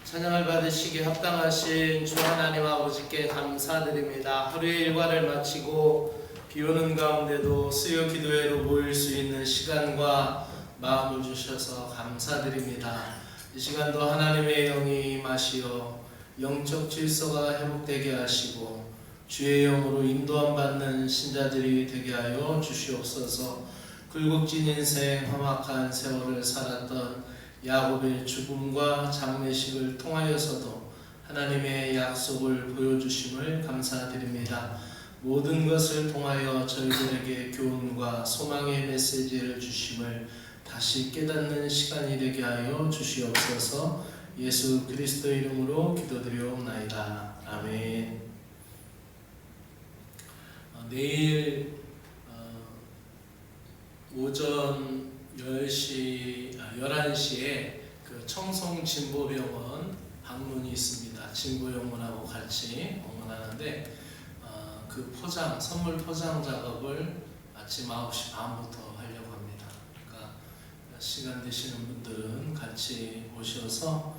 찬양을 받으시기에 합당하신 주 하나님 아버지께 감사드립니다. 하루의 일과를 마치고 비오는 가운데도 수요 기도회로 모일 수 있는 시간과 마음을 주셔서 감사드립니다. 이 시간도 하나님의 영이 임하시어 영적 질서가 회복되게 하시고 주의 영으로 인도함 받는 신자들이 되게 하여 주시옵소서. 굴곡진 인생 험악한 세월을 살았던 야곱의 죽음과 장례식을 통하여서도 하나님의 약속을 보여주심을 감사드립니다. 모든 것을 통하여 저희들에게 교훈과 소망의 메시지를 주심을 다시 깨닫는 시간이 되게 하여 주시옵소서. 예수 그리스도 이름으로 기도드리옵나이다. 아멘. 내일 오전 11시에 그 청송진보병원 방문이 있습니다. 진보영문하고 같이 방문하는데 그 선물 포장 작업을 아침 9시 반부터 하려고 합니다. 그러니까 시간 되시는 분들은 같이 오셔서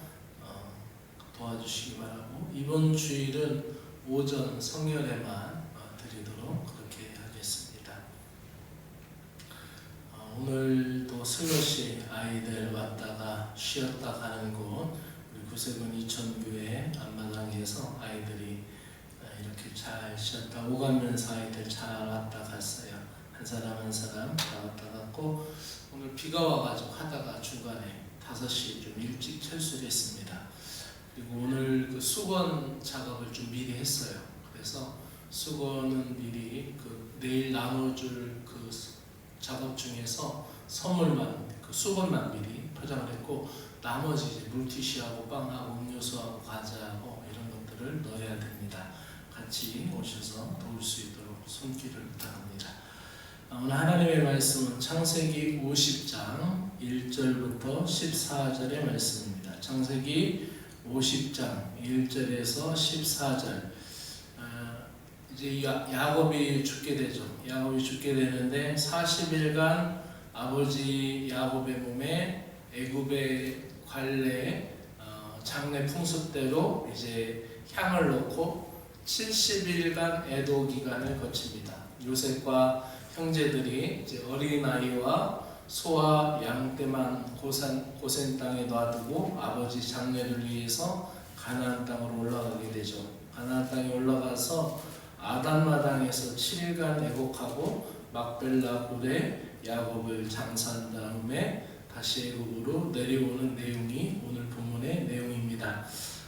도와주시기 바라고, 이번 주일은 오전 성열에만 드리도록 그렇게 하겠습니다. 오늘도 슬롯이 아이들 왔다가 쉬었다 가는 곳, 우리 구세군 이천교회 앞마당에서 아이들이 이렇게 잘 쉬었다 오가면서 아이들 잘 왔다 갔어요. 한 사람 한 사람 다 왔다 갔고, 오늘 비가 와가지고 하다가 중간에 5시 좀 일찍 철수를 했습니다. 그리고 오늘 그 수건 작업을 좀 미리 했어요. 그래서 수건은 미리 내일 나눠줄 그 작업 중에서 선물만, 그 수건만 미리 포장을 했고, 나머지 이제 물티슈하고 빵하고 음료수하고 과자하고 이런 것들을 넣어야 됩니다. 같이 오셔서 도울 수 있도록 손길을 부탁합니다. 오늘 하나님의 말씀은 창세기 50장 1절부터 14절의 말씀입니다. 창세기 50장 1절에서 14절. 이제 야곱이 죽게 되죠. 야곱이 죽게 되는데 40일간 아버지 야곱의 몸에 애굽의 관례 장례 풍습대로 이제 향을 넣고 70일간 애도 기간을 거칩니다. 요셉과 형제들이 이제 어린아이와 소와 양떼만 고센 땅에 놔두고 아버지 장례를 위해서 가나안 땅으로 올라가게 되죠. 가나안 땅에 올라가서 아단마당에서 7일간 애곡하고 막벨라 굴에 야곱을 장사한 다음에 다시 애굽으로 내려오는 내용이 오늘 본문의 내용입니다.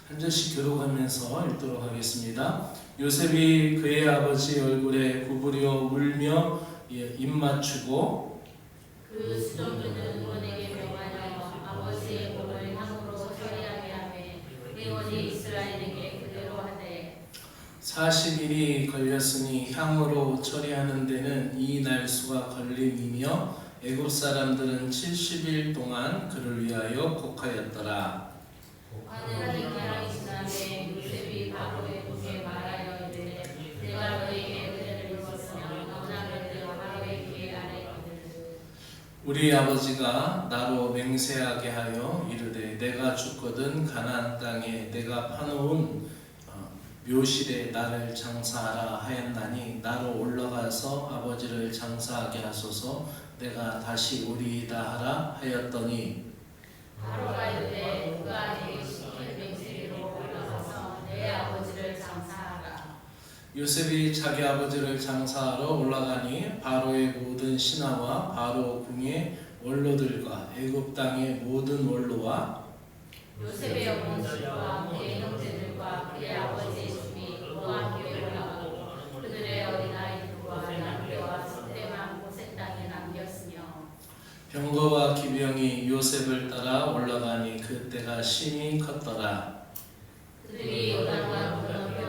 한 절씩 교독하면서 읽도록 하겠습니다. 요셉이 그의 아버지 얼굴에 구부려 울며 입 맞추고 그 수종들은 원에게 명하여 아버지의 몸을 향으로 처리하게 하며 내원이 이스라엘에게 그대로 하되 40일이 걸렸으니 향으로 처리하는 데는 이 날수가 걸림이며 애굽 사람들은 70일 동안 그를 위하여 곡하였더라. 하늘이 가라이 지나매 요셉이 바로의 목에 말하여 이르되 내가 너에게 은혜를 입었으며 너나 그대로 바로의 귀에 아뢰거든. 우리 아버지가 나로 맹세하게 하여 이르되 내가 죽거든 가나안 땅에 내가 파놓은 묘실에 나를 장사하라 하였나니 나로 올라가서 아버지를 장사하게 하소서. 내가 다시 오리이다 하라 하였더니 바로가 이르되 누가 내게 시킨 맹세로 올라가서 내 아버지를 장사하라. 요셉이 자기 아버지를 장사하러 올라가니 바로의 모든 신하와 바로 궁의 원로들과 애굽 땅의 모든 원로와 요셉의 어머니와 그의 형제들과 그의 아버지의 집이 그와 함께 올라가고 그들의 어린아이들과 양떼와 소떼만 고센 땅에 남겼으며 병거와 기병이 요셉을 따라 올라가니 그때가 심히 컸더라. 그들이 요단과 건너편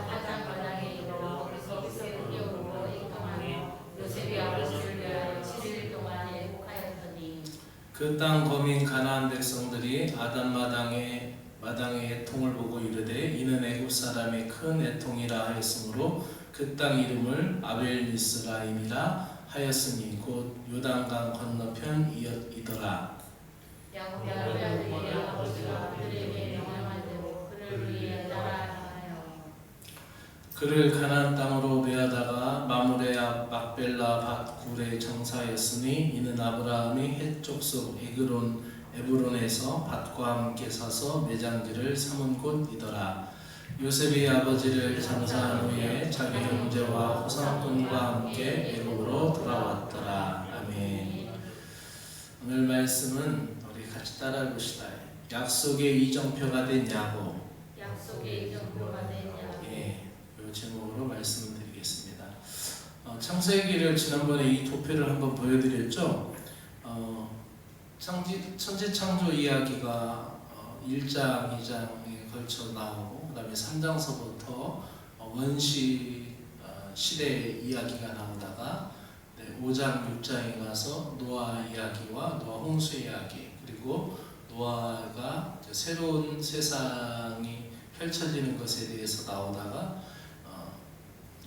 화장바닥에 이르러 거기서 세군역으로 이동하며 요셉이 아버지를 위하여 7일 동안 애곡하였더니 그 땅 거민 가나안 백성들이 아단 마당의 애통을 보고 이르되 이는 애굽 사람의 큰 애통이라 하였으므로 그 땅 이름을 아벨미스라임이라 하였으니 곧 요단강 건너편이더라. 야곱의 아버지와 그들에게 명령하여 그를 가나안 땅으로 메어다가 마므레 앞 막벨라 밭 굴에 정사하였으니 이는 아브라함이 헷 족속 에브론에서 밭과 함께 사서 매장지를 삼은 곳이더라. 요셉이 아버지를 장사한 후에 자기 형제와 호상돈과 함께 애굽으로 돌아왔더라. 아멘. 오늘 말씀은 우리 같이 따라해 봅시다. 약속의 이정표가 된 야곱. 약속의 이정표가 된 야곱. 예, 이 제목으로 말씀을 드리겠습니다. 창세기를 지난번에 이 도표를 한번 보여드렸죠. 천지창조 이야기가 1장, 2장에 걸쳐 나오고, 그 다음에 3장서부터 원시 시대 이야기가 나오다가 5장, 6장에 가서 노아 이야기와 노아 홍수 이야기, 그리고 노아가 새로운 세상이 펼쳐지는 것에 대해서 나오다가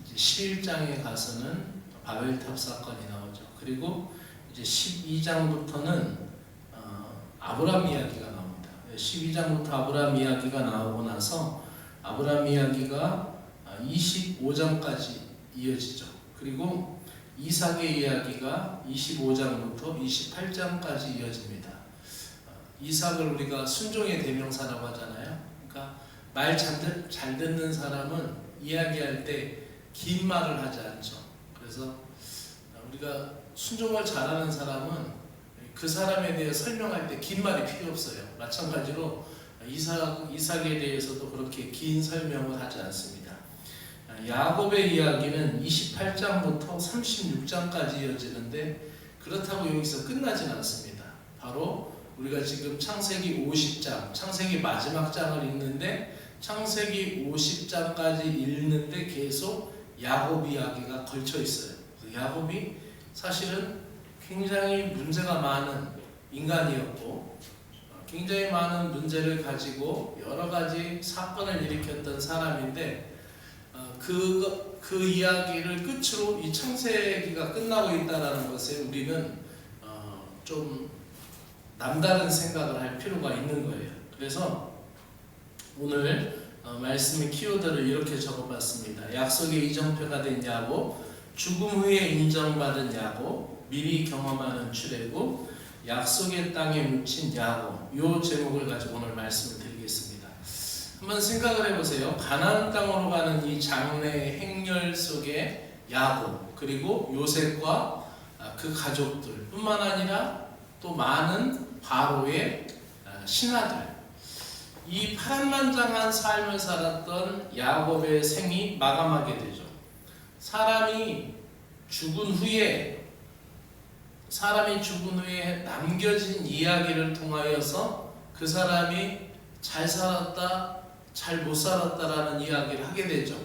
이제 11장에 가서는 바벨탑 사건이 나오죠. 그리고 이제 12장부터는 아브람 이야기가 나옵니다. 12장부터 아브람 이야기가 나오고 나서 아브람 이야기가 25장까지 이어지죠. 그리고 이삭의 이야기가 25장부터 28장까지 이어집니다. 이삭을 우리가 순종의 대명사라고 하잖아요. 그러니까 말 잘 듣는 사람은 이야기할 때 긴 말을 하지 않죠. 그래서 우리가 순종을 잘하는 사람은 그 사람에 대해 설명할 때 긴 말이 필요 없어요. 마찬가지로 이삭에 대해서도 그렇게 긴 설명을 하지 않습니다. 야곱의 이야기는 28장부터 36장까지 이어지는데 그렇다고 여기서 끝나진 않습니다. 바로 우리가 지금 창세기 50장, 창세기 마지막 장을 읽는데 창세기 50장까지 읽는데 계속 야곱 이야기가 걸쳐 있어요. 야곱이 사실은 굉장히 문제가 많은 인간이었고 굉장히 많은 문제를 가지고 여러 가지 사건을 일으켰던 사람인데 그 이야기를 끝으로 이 창세기가 끝나고 있다는 것에 우리는 좀 남다른 생각을 할 필요가 있는 거예요. 그래서 오늘 말씀의 키워드를 이렇게 적어봤습니다. 약속의 이정표가 된 야곱, 죽음 후에 인정받은 야곱, 미리 경험하는 출애굽, 약속의 땅에 묻힌 야곱. 이 제목을 가지고 오늘 말씀을 드리겠습니다. 한번 생각을 해보세요. 가나안 땅으로 가는 이 장래 행렬 속에 야곱, 그리고 요셉과 그 가족들 뿐만 아니라 또 많은 바로의 신하들, 이 파란만장한 삶을 살았던 야곱의 생이 마감하게 되죠. 사람이 죽은 후에 남겨진 이야기를 통하여서 그 사람이 잘 살았다, 잘 못 살았다라는 이야기를 하게 되죠.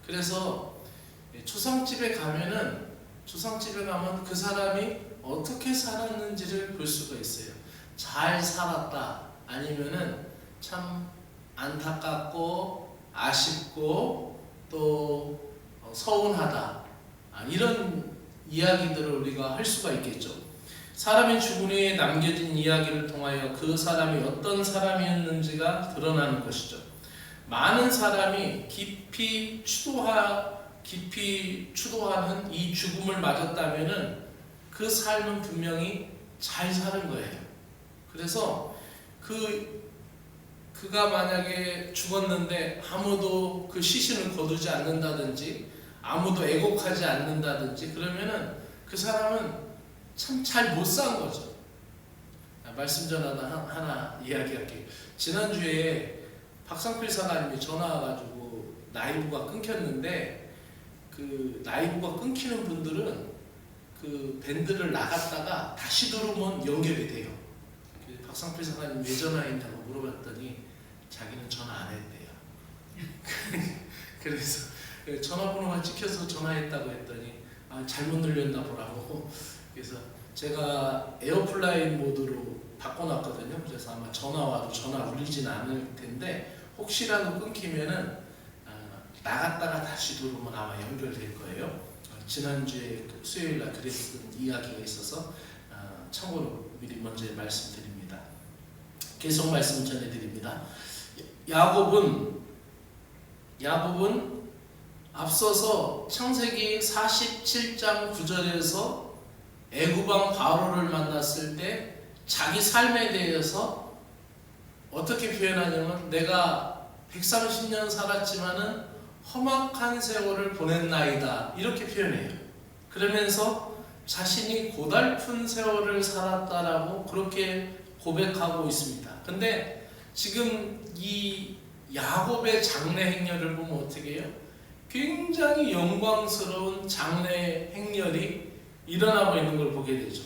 그래서 초상집에 가면 그 사람이 어떻게 살았는지를 볼 수가 있어요. 잘 살았다, 아니면은 참 안타깝고 아쉽고 또 서운하다, 이런 이야기들을 우리가 할 수가 있겠죠. 사람이 죽은 후에 남겨진 이야기를 통하여 그 사람이 어떤 사람이었는지가 드러나는 것이죠. 많은 사람이 깊이 추도하는 이 죽음을 맞았다면은 그 삶은 분명히 잘 사는 거예요. 그래서 그가 만약에 죽었는데 아무도 그 시신을 거두지 않는다든지 아무도 애곡하지 않는다든지 그러면은 그 사람은 참 잘 못 산 거죠. 말씀 전하다 하나 이야기할게요. 지난주에 박상필 사관님이 전화 와가지고 라이브가 끊겼는데 그 라이브가 끊기는 분들은 그 밴드를 나갔다가 다시 들어오면 연결이 돼요. 박상필 사관님 왜 전화했냐고 물어봤더니 자기는 전화 안 했대요. 그래서 전화번호가 찍혀서 전화했다고 했더니 잘못 눌렸나 보라고. 그래서 제가 에어플라인 모드로 바꿔놨거든요. 그래서 아마 전화 와도 전화 울리진 않을 텐데 혹시라도 끊기면은 나갔다가 다시 들어오면 아마 연결될 거예요. 지난주에 수요일날 그랬던 이야기가 있어서 참고로 미리 먼저 말씀드립니다. 계속 말씀 전해드립니다. 야곱은 앞서서 창세기 47장 9절에서 애굽왕 바로를 만났을 때 자기 삶에 대해서 어떻게 표현하냐면 내가 130년 살았지만은 험악한 세월을 보냈나이다 이렇게 표현해요. 그러면서 자신이 고달픈 세월을 살았다라고 그렇게 고백하고 있습니다. 근데 지금 이 야곱의 장래 행렬을 보면 어떻게 해요? 굉장히 영광스러운 장래 행렬이 일어나고 있는 걸 보게 되죠.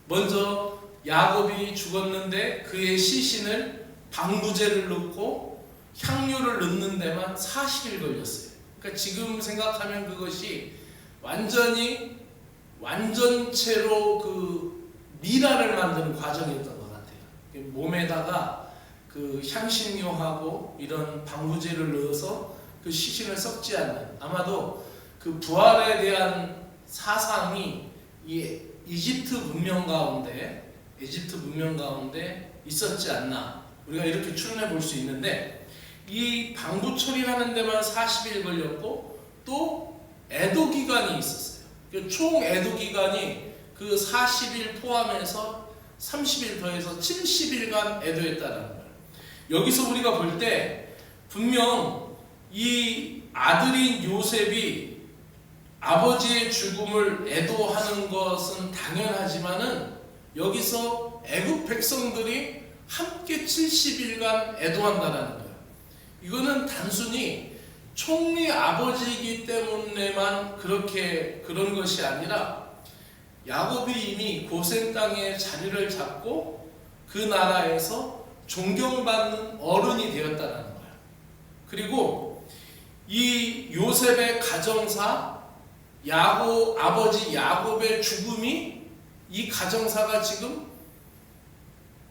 먼저 야곱이 죽었는데 그의 시신을 방부제를 넣고 향유를 넣는 데만 40일 걸렸어요. 그러니까 지금 생각하면 그것이 완전체로 그 미라를 만드는 과정이었던 것 같아요. 몸에다가 그 향신료하고 이런 방부제를 넣어서 그 시신을 썩지 않는, 아마도 그 부활에 대한 사상이 이 이집트 문명 가운데 있었지 않나, 우리가 이렇게 추론해 볼 수 있는데, 이 방부 처리하는 데만 40일 걸렸고 또 애도 기간이 있었어요. 총 애도 기간이 그 40일 포함해서 30일 더해서 70일간 애도했다는 거예요. 여기서 우리가 볼 때 분명 이 아들인 요셉이 아버지의 죽음을 애도하는 것은 당연하지만은 여기서 애굽 백성들이 함께 70일간 애도한다는 거예요. 이거는 단순히 총리 아버지이기 때문에만 그런 것이 아니라 야곱이 이미 고센 땅에 자리를 잡고 그 나라에서 존경받는 어른이 되었다는 거예요. 그리고 이 요셉의 가정사, 아버지 야곱의 죽음이 이 가정사가 지금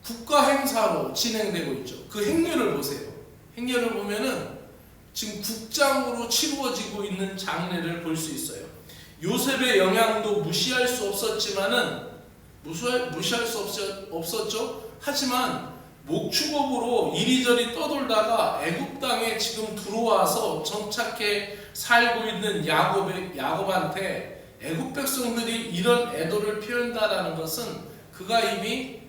국가 행사로 진행되고 있죠. 그 행렬을 보세요. 행렬을 보면은 지금 국장으로 치루어지고 있는 장례를 볼 수 있어요. 요셉의 영향도 무시할 수 없었지만은 무시할 수 없었죠. 하지만 목축업으로 이리저리 떠돌다가 애굽 땅에 지금 들어와서 정착해 살고 있는 야곱한테 애굽 백성들이 이런 애도를 표현다라는 것은 그가 이미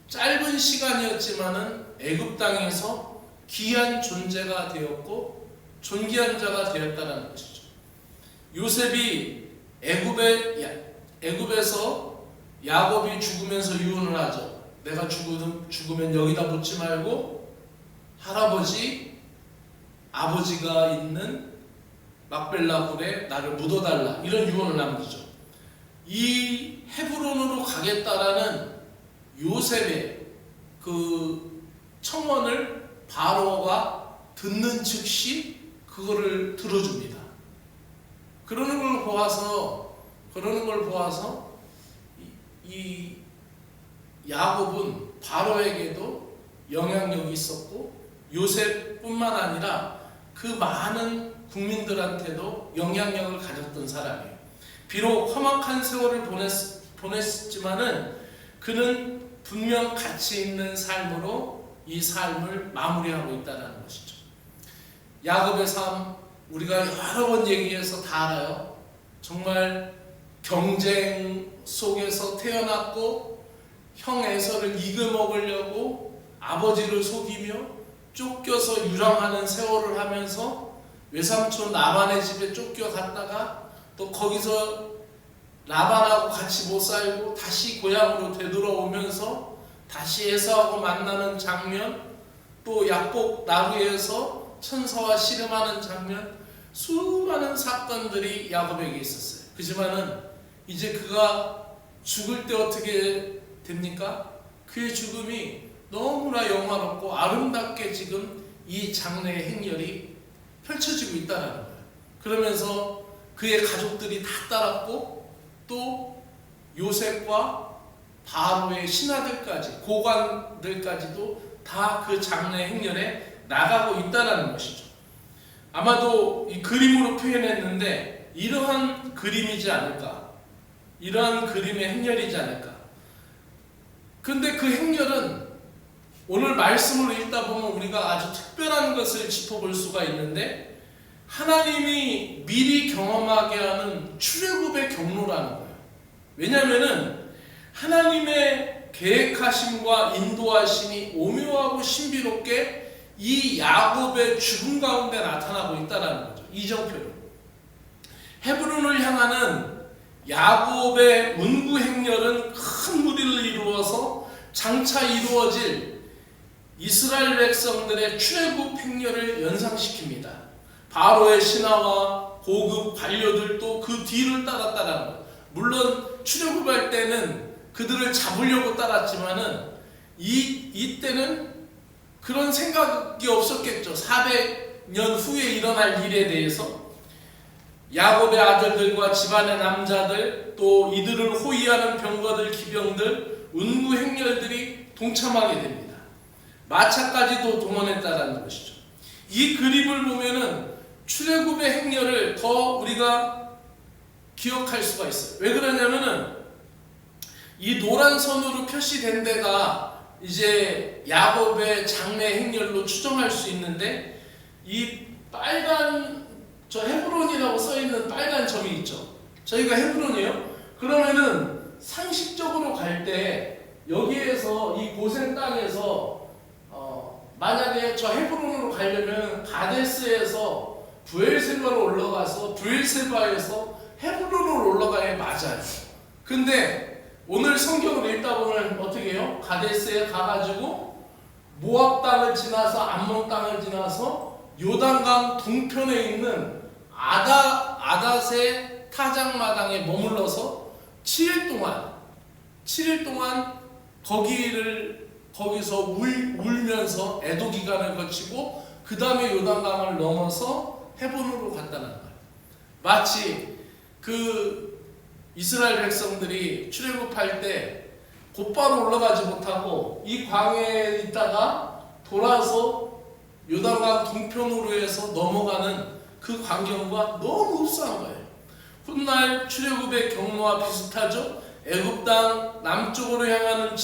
짧은 시간이었지만은 애굽 땅에서 귀한 존재가 되었고 존귀한 자가 되었다는 것이죠. 요셉이 애굽에서 야곱이 죽으면서 유언을 하죠. 내가 죽으면 여기다 묻지 말고 아버지가 있는 막벨라 굴에 나를 묻어달라, 이런 유언을 남기죠. 이 헤브론으로 가겠다라는 요셉의 그 청원을 바로가 듣는 즉시 그거를 들어줍니다. 그러는 걸 보아서 이 야곱은 바로에게도 영향력이 있었고 요셉뿐만 아니라 그 많은 국민들한테도 영향력을 가졌던 사람이에요. 비록 험악한 세월을 보냈지만은 그는 분명 가치 있는 삶으로 이 삶을 마무리하고 있다는 것이죠. 야곱의 삶 우리가 여러 번 얘기해서 다 알아요. 정말 경쟁 속에서 태어났고 형 에서를 이겨먹으려고 아버지를 속이며 쫓겨서 유랑하는 세월을 하면서 외삼촌 라반의 집에 쫓겨갔다가 또 거기서 라반하고 같이 못 살고 다시 고향으로 되돌아오면서 다시 에서하고 만나는 장면, 또 약복 나루에서 천사와 씨름하는 장면, 수많은 사건들이 야곱에게 있었어요. 그지만은 이제 그가 죽을 때 어떻게 됩니까? 그의 죽음이 너무나 영화롭고 아름답게 지금 이 장래의 행렬이 펼쳐지고 있다는 거예요. 그러면서 그의 가족들이 다 따랐고 또 요셉과 바로의 신하들까지, 고관들까지도 다 그 장래 행렬에 나가고 있다는 것이죠. 아마도 이 그림으로 표현했는데 이러한 그림이지 않을까, 이러한 그림의 행렬이지 않을까. 근데 그 행렬은 오늘 말씀을 읽다 보면 우리가 아주 특별한 것을 짚어볼 수가 있는데, 하나님이 미리 경험하게 하는 출애굽의 경로라는 거예요. 왜냐하면은 하나님의 계획하심과 인도하심이 오묘하고 신비롭게 이 야곱의 죽음 가운데 나타나고 있다는 거죠. 이정표로 헤브론을 향하는 야곱의 운구 행렬은 큰 무리를 이루어서 장차 이루어질 이스라엘 백성들의 출애굽 행렬을 연상시킵니다. 바로의 신하와 고급 관료들도 그 뒤를 따랐다는 거예요. 물론 출애굽할 때는 그들을 잡으려고 따랐지만은 이때는 그런 생각이 없었겠죠. 400년 후에 일어날 일에 대해서 야곱의 아들들과 집안의 남자들, 또 이들을 호위하는 병거들, 기병들, 운구 행렬들이 동참하게 됩니다. 마차까지도 동원했다라는 것이죠. 이 그림을 보면은 출애굽의 행렬을 더 우리가 기억할 수가 있어요. 왜 그러냐면은 이 노란 선으로 표시된 데가 이제 야곱의 장래 행렬로 추정할 수 있는데, 이 빨간 저 헤브론이라고 써있는 빨간 점이 있죠. 저희가 헤브론이에요. 그러면은 상식적으로 갈 때 여기에서 이 고센 땅에서 만약에 저 헤브론으로 가려면 가데스에서 브엘세바로 올라가서 브엘세바에서 헤브론으로 올라가야 맞아요. 근데 오늘 성경을 읽다 보면 어떻게 해요? 가데스에 가가지고 모압 땅을 지나서 암몬 땅을 지나서 요단강 동편에 있는 아닷의 타작마당에 머물러서 7일 동안 거기서 울면서 애도 기간을 거치고 그 다음에 요단강을 넘어서 헤브론으로 갔다는 거예요. 마치 그 이스라엘 백성들이 출애굽할 때 곧바로 올라가지 못하고 이 광야에 있다가 돌아서 요단강 동편으로 해서 넘어가는 그 광경과 너무 흡사한 거예요. 훗날 출애굽의 경로와 비슷하죠. 애굽 땅 남쪽으로 향하는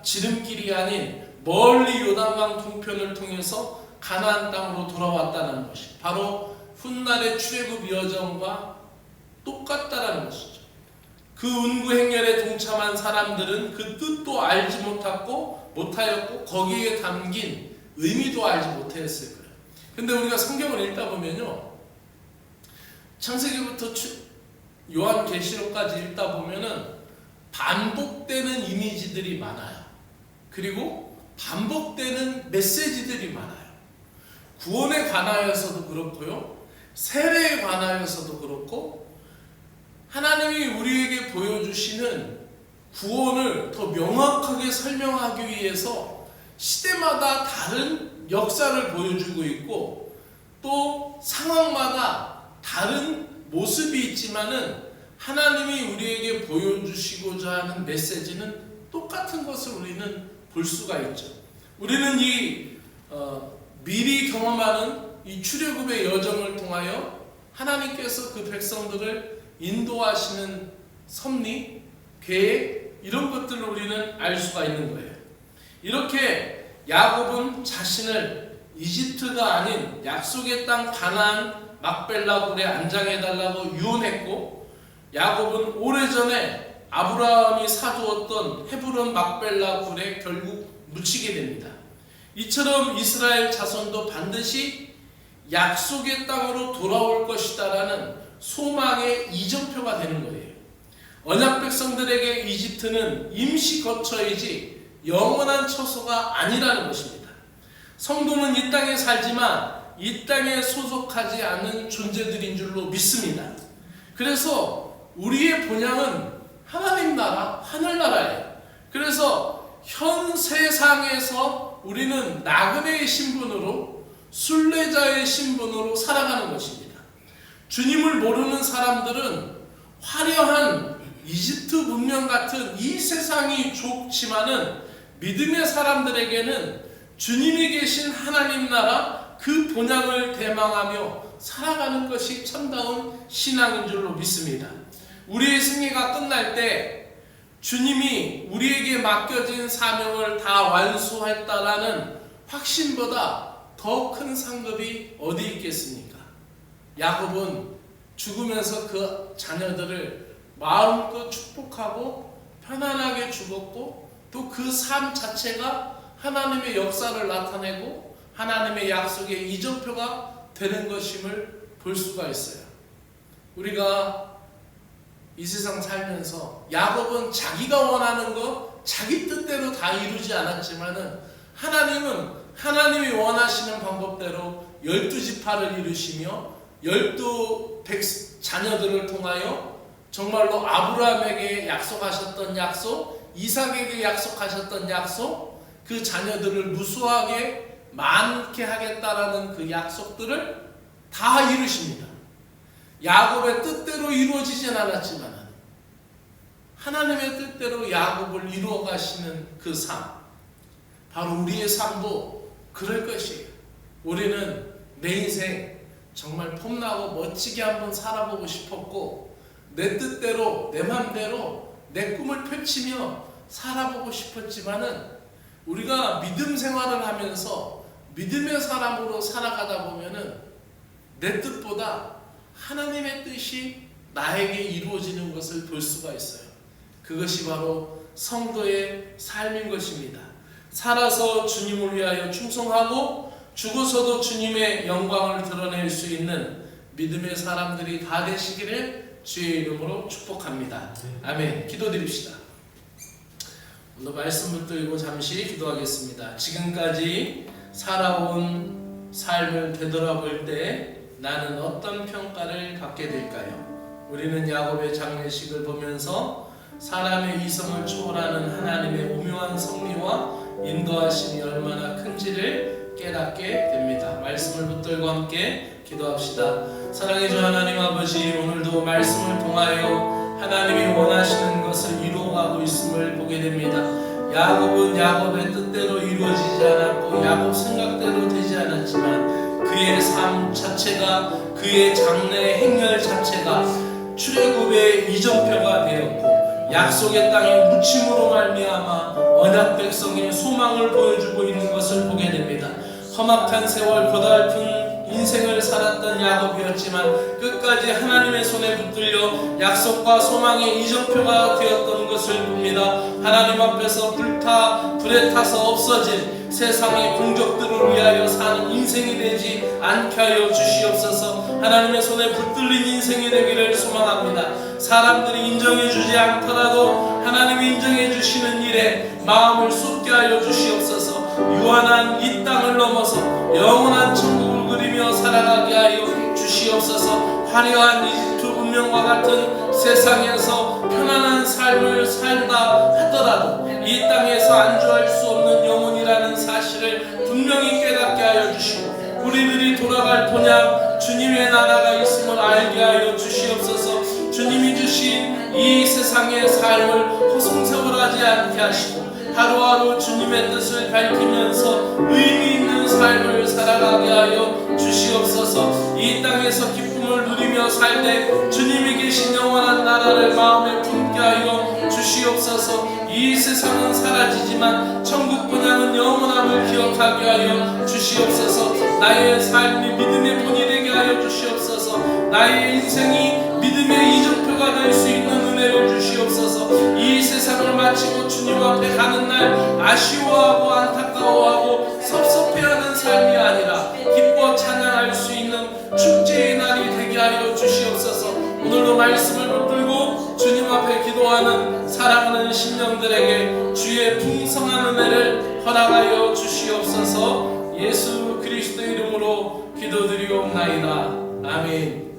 지름길이 아닌 멀리 요단강 동편을 통해서 가나안 땅으로 돌아왔다는 것이 바로 훗날의 출애굽 여정과 똑같다라는 것이죠. 그 운구 행렬에 동참한 사람들은 그 뜻도 알지 못하였고 거기에 담긴 의미도 알지 못했을 거예요. 근데 우리가 성경을 읽다 보면요, 창세기부터 요한계시록까지 읽다 보면은 반복되는 이미지들이 많아요. 그리고 반복되는 메시지들이 많아요. 구원에 관하여서도 그렇고요, 세례에 관하여서도 그렇고, 하나님이 우리에게 보여주시는 구원을 더 명확하게 설명하기 위해서 시대마다 다른 역사를 보여주고 있고, 또 상황마다 다른 모습이 있지만은 하나님이 우리에게 보여주시고자 하는 메시지는 똑같은 것을 우리는 볼 수가 있죠. 우리는 미리 경험하는 이 출애굽의 여정을 통하여 하나님께서 그 백성들을 인도하시는 섭리, 계획, 이런 것들을 우리는 알 수가 있는 거예요. 이렇게 야곱은 자신을 이집트가 아닌 약속의 땅 가나안 막벨라 굴에 안장해달라고 유언했고, 야곱은 오래전에 아브라함이 사두었던 헤브론 막벨라 굴에 결국 묻히게 됩니다. 이처럼 이스라엘 자손도 반드시 약속의 땅으로 돌아올 것이다라는 소망의 이정표가 되는 거예요. 언약 백성들에게 이집트는 임시 거처이지 영원한 처소가 아니라는 것입니다. 성도는 이 땅에 살지만 이 땅에 소속하지 않는 존재들인 줄로 믿습니다. 그래서 우리의 본향은 하나님 나라, 하늘나라예요. 그래서 현 세상에서 우리는 나그네의 신분으로, 순례자의 신분으로 살아가는 것입니다. 주님을 모르는 사람들은 화려한 이집트 문명 같은 이 세상이 좋지만은 믿음의 사람들에게는 주님이 계신 하나님 나라, 그 본향을 대망하며 살아가는 것이 참다운 신앙인 줄로 믿습니다. 우리의 생애가 끝날 때 주님이 우리에게 맡겨진 사명을 다 완수했다라는 확신보다 더 큰 상급이 어디 있겠습니까? 야곱은 죽으면서 그 자녀들을 마음껏 축복하고 편안하게 죽었고, 또 그 삶 자체가 하나님의 역사를 나타내고 하나님의 약속의 이정표가 되는 것임을 볼 수가 있어요. 우리가 이 세상 살면서 야곱은 자기가 원하는 거 자기 뜻대로 다 이루지 않았지만은, 하나님은 하나님이 원하시는 방법대로 12지파를 이루시며 12 자녀들을 통하여 정말로 아브라함에게 약속하셨던 약속, 이삭에게 약속하셨던 약속, 그 자녀들을 무수하게 많게 하겠다라는 그 약속들을 다 이루십니다. 야곱의 뜻대로 이루어지진 않았지만 하나님의 뜻대로 야곱을 이루어 가시는 그 삶, 바로 우리의 삶도 그럴 것이에요. 우리는 내 인생 정말 폼나고 멋지게 한번 살아보고 싶었고, 내 뜻대로 내 맘대로 내 꿈을 펼치며 살아보고 싶었지만은, 우리가 믿음 생활을 하면서 믿음의 사람으로 살아가다 보면은 내 뜻보다 하나님의 뜻이 나에게 이루어지는 것을 볼 수가 있어요. 그것이 바로 성도의 삶인 것입니다. 살아서 주님을 위하여 충성하고 죽어서도 주님의 영광을 드러낼 수 있는 믿음의 사람들이 다 되시기를 주의 이름으로 축복합니다. 아멘. 기도드립시다. 오늘 말씀 붙들고 잠시 기도하겠습니다. 지금까지 살아온 삶을 되돌아볼 때 나는 어떤 평가를 받게 될까요? 우리는 야곱의 장례식을 보면서 사람의 이성을 초월하는 하나님의 오묘한 섭리와 인도하심이 얼마나 큰지를 깨닫게 됩니다. 말씀을 붙들고 함께 기도합시다. 사랑해 주 하나님 아버지, 오늘도 말씀을 통하여 하나님이 원하시는 것을 이루어가고 있음을 보게 됩니다. 야곱은 야곱의 뜻대로 이루어지지 않았고 야곱 생각대로 되지 않았지만, 그의 삶 자체가, 그의 장래 행렬 자체가 출애굽의 이정표가 되었고, 약속의 땅의 묻힘으로 말미암아 언약 백성의 소망을 보여주고 있는 것을 보게 됩니다. 험악한 세월, 고달픈 인생을 살았던 야곱이었지만 끝까지 하나님의 손에 붙들려 약속과 소망의 이정표가 되었던 것을 봅니다. 하나님 앞에서 불에 타서 없어진 세상의 공적들을 위하여 사는 인생이 되지 않게 하여 주시옵소서. 하나님의 손에 붙들린 인생이 되기를 소망합니다. 사람들이 인정해 주지 않더라도 하나님이 인정해 주시는 일에 마음을 쏟게 하여 주시옵소서. 유한한 이 땅을 넘어서 영원한 천국을 그리며 살아가게 하여 주시옵소서. 화려한 이집트 운명과 같은 세상에서 편안한 삶을 살다 하더라도 이 땅에서 안주할 수 없는 영혼이라는 사실을 분명히 깨닫게 하여 주시고, 우리들이 돌아갈 본향 주님의 나라가 있음을 알게 하여 주시옵소서. 주님이 주신 이 세상의 삶을 허송세월하지 않게 하시고 하루하루 주님의 뜻을 밝히면서 의미 있는 삶을 살아가게 하여 주시옵소서. 이 땅에서 기쁨을 누리며 살되 주님이 계신 영원한 나라를 마음에 품게 하여 주시옵소서. 이 세상은 사라지지만 천국 분향은 영원함을 기억하게 하여 주시옵소서. 나의 삶이 믿음의 본이 되게 하여 주시옵소서. 나의 인생이 믿음의 이정표가 될 수 있는 은혜를 주시옵소서. 이 세상을 마치고 주님 앞에 가는 날 아쉬워하고 안타까워하고 섭섭해하는 삶이 아니라 기뻐 찬양할 수 있는 축제의 날이 되게 하여 주시옵소서. 오늘도 말씀을 붙들고 주님 앞에 기도하는 사랑하는 심령들에게 주의 풍성한 은혜를 허락하여 주시옵소서. 예수 그리스도 이름으로 기도드리옵나이다. 아멘.